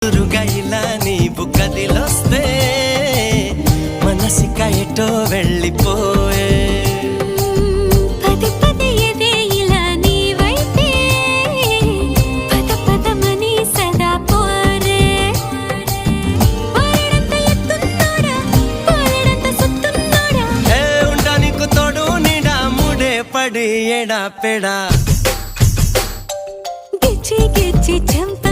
రుగైలా నీవు కదిలొస్తే మనసిక ఎటో వెళ్ళిపోయే పది పది ఎదే ఇలా నీ వైపే పద పదమని సదా పోరే పారడంత ఎత్తున్నోడా పారడంత సుత్తున్నోడా ఏ ఉండా నీకు తోడు నీడా ముడే పడి ఎడా పెడా గిచ్చి గిచ్చి చంప